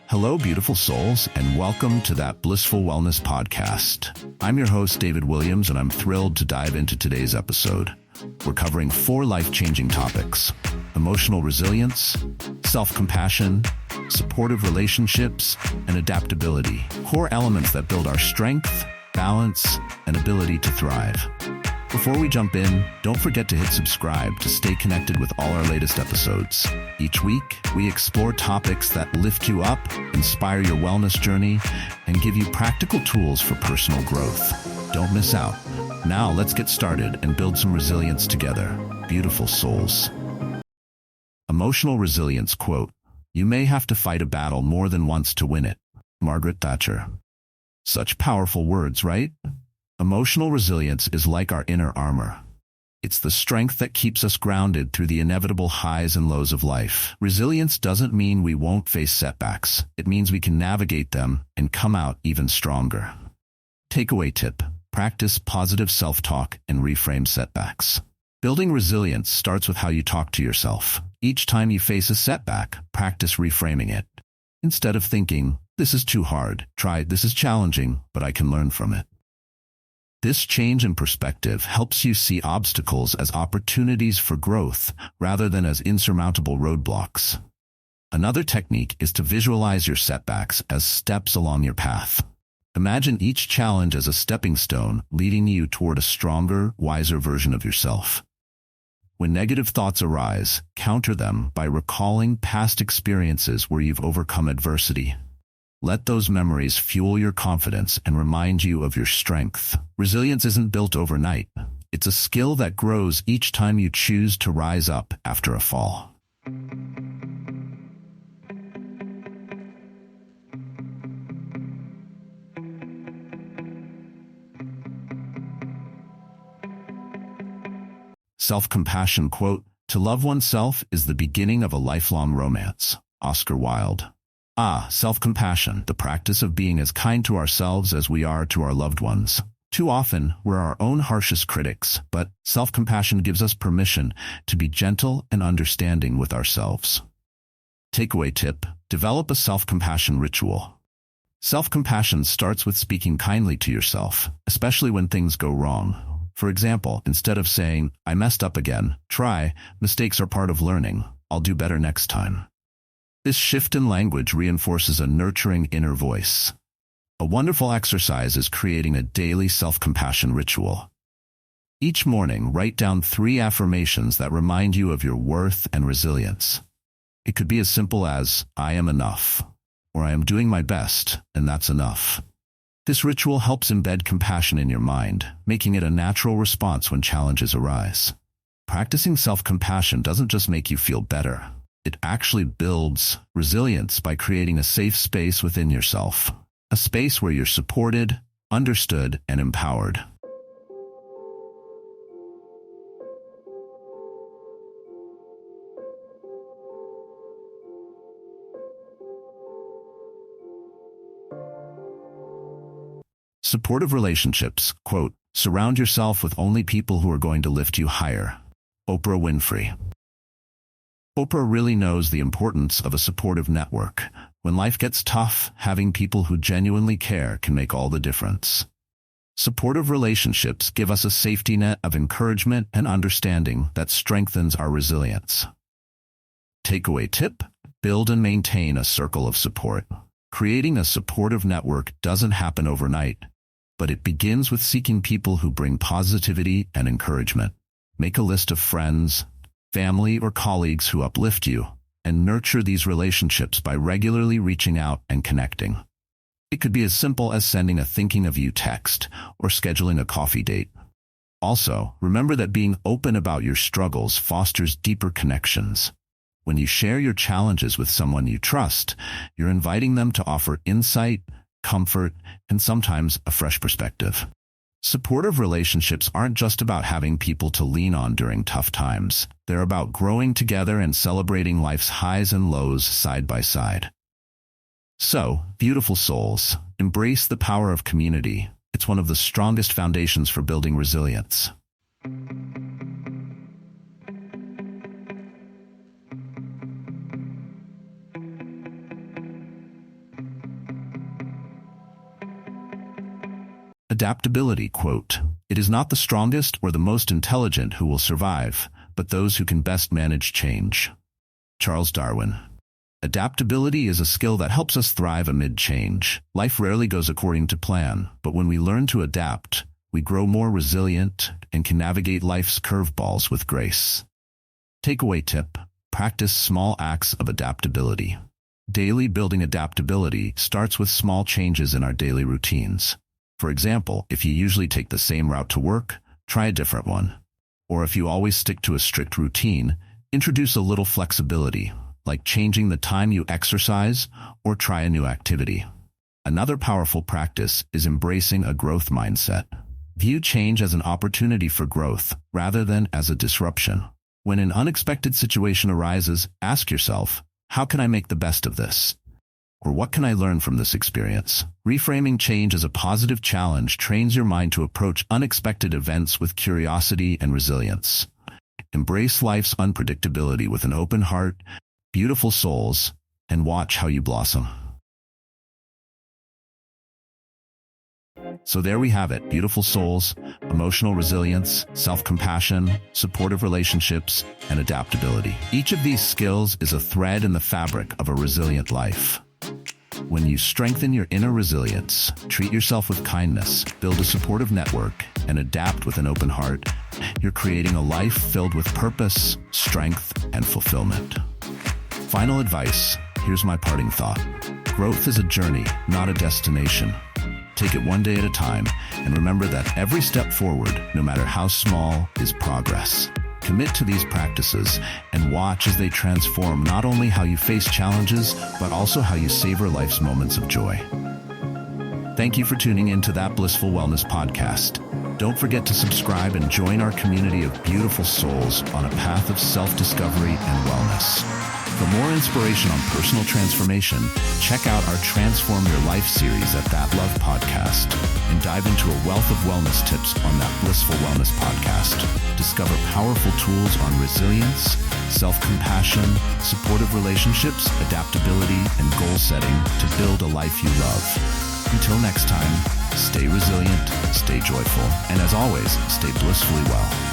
Hello, beautiful souls, and welcome to That Blissful Wellness Podcast. I'm your host, David Williams, and I'm thrilled to dive into today's episode. We're covering 4 life-changing topics: emotional resilience, self-compassion, supportive relationships, and adaptability. Core elements that build our strength, balance, and ability to thrive. Before we jump in, don't forget to hit subscribe to stay connected with all our latest episodes. Each week, we explore topics that lift you up, inspire your wellness journey, and give you practical tools for personal growth. Don't miss out. Now, let's get started and build some resilience together. Beautiful souls. Emotional resilience quote: "You may have to fight a battle more than once to win it." Margaret Thatcher. Such powerful words, right? Emotional resilience is like our inner armor. It's the strength that keeps us grounded through the inevitable highs and lows of life. Resilience doesn't mean we won't face setbacks. It means we can navigate them and come out even stronger. Takeaway tip: practice positive self-talk and reframe setbacks. Building resilience starts with how you talk to yourself. Each time you face a setback, practice reframing it. Instead of thinking, "This is too hard," try, "This is challenging, but I can learn from it." This change in perspective helps you see obstacles as opportunities for growth rather than as insurmountable roadblocks. Another technique is to visualize your setbacks as steps along your path. Imagine each challenge as a stepping stone leading you toward a stronger, wiser version of yourself. When negative thoughts arise, counter them by recalling past experiences where you've overcome adversity. Let those memories fuel your confidence and remind you of your strength. Resilience isn't built overnight. It's a skill that grows each time you choose to rise up after a fall. Self-compassion quote: "To love oneself is the beginning of a lifelong romance." Oscar Wilde. Self-compassion, the practice of being as kind to ourselves as we are to our loved ones. Too often, we're our own harshest critics, but self-compassion gives us permission to be gentle and understanding with ourselves. Takeaway tip: develop a self-compassion ritual. Self-compassion starts with speaking kindly to yourself, especially when things go wrong. For example, instead of saying, "I messed up again," try, "Mistakes are part of learning. I'll do better next time." This shift in language reinforces a nurturing inner voice. A wonderful exercise is creating a daily self-compassion ritual. Each morning, write down 3 affirmations that remind you of your worth and resilience. It could be as simple as, "I am enough," or "I am doing my best, and that's enough." This ritual helps embed compassion in your mind, making it a natural response when challenges arise. Practicing self-compassion doesn't just make you feel better. It actually builds resilience by creating a safe space within yourself, a space where you're supported, understood, and empowered. Supportive relationships quote: "Surround yourself with only people who are going to lift you higher." Oprah Winfrey. Oprah really knows the importance of a supportive network. When life gets tough, having people who genuinely care can make all the difference. Supportive relationships give us a safety net of encouragement and understanding that strengthens our resilience. Takeaway tip: build and maintain a circle of support. Creating a supportive network doesn't happen overnight, but it begins with seeking people who bring positivity and encouragement. Make a list of friends, family, or colleagues who uplift you, and nurture these relationships by regularly reaching out and connecting. It could be as simple as sending a thinking of you text or scheduling a coffee date. Also, remember that being open about your struggles fosters deeper connections. When you share your challenges with someone you trust, you're inviting them to offer insight, comfort, and sometimes a fresh perspective. Supportive relationships aren't just about having people to lean on during tough times. They're about growing together and celebrating life's highs and lows side by side. So, beautiful souls, embrace the power of community. It's one of the strongest foundations for building resilience. Adaptability, quote, "It is not the strongest or the most intelligent who will survive, but those who can best manage change." Charles Darwin. Adaptability is a skill that helps us thrive amid change. Life rarely goes according to plan, but when we learn to adapt, we grow more resilient and can navigate life's curveballs with grace. Takeaway tip: practice small acts of adaptability. Daily building adaptability starts with small changes in our daily routines. For example, if you usually take the same route to work, try a different one. Or if you always stick to a strict routine, introduce a little flexibility, like changing the time you exercise or try a new activity. Another powerful practice is embracing a growth mindset. View change as an opportunity for growth rather than as a disruption. When an unexpected situation arises, ask yourself, how can I make the best of this? Or what can I learn from this experience? Reframing change as a positive challenge trains your mind to approach unexpected events with curiosity and resilience. Embrace life's unpredictability with an open heart, beautiful souls, and watch how you blossom. So there we have it, beautiful souls, emotional resilience, self-compassion, supportive relationships, and adaptability. Each of these skills is a thread in the fabric of a resilient life. When you strengthen your inner resilience, treat yourself with kindness, build a supportive network, and adapt with an open heart, you're creating a life filled with purpose, strength, and fulfillment. Final advice, here's my parting thought. Growth is a journey, not a destination. Take it one day at a time, and remember that every step forward, no matter how small, is progress. Commit to these practices and watch as they transform not only how you face challenges, but also how you savor life's moments of joy. Thank you for tuning in to That Blissful Wellness Podcast. Don't forget to subscribe and join our community of beautiful souls on a path of self-discovery and wellness. For more inspiration on personal transformation, check out our Transform Your Life series at That Love Podcast and dive into a wealth of wellness tips on That Blissful Wellness Podcast. Discover powerful tools on resilience, self-compassion, supportive relationships, adaptability, and goal setting to build a life you love. Until next time, stay resilient, stay joyful, and as always, stay blissfully well.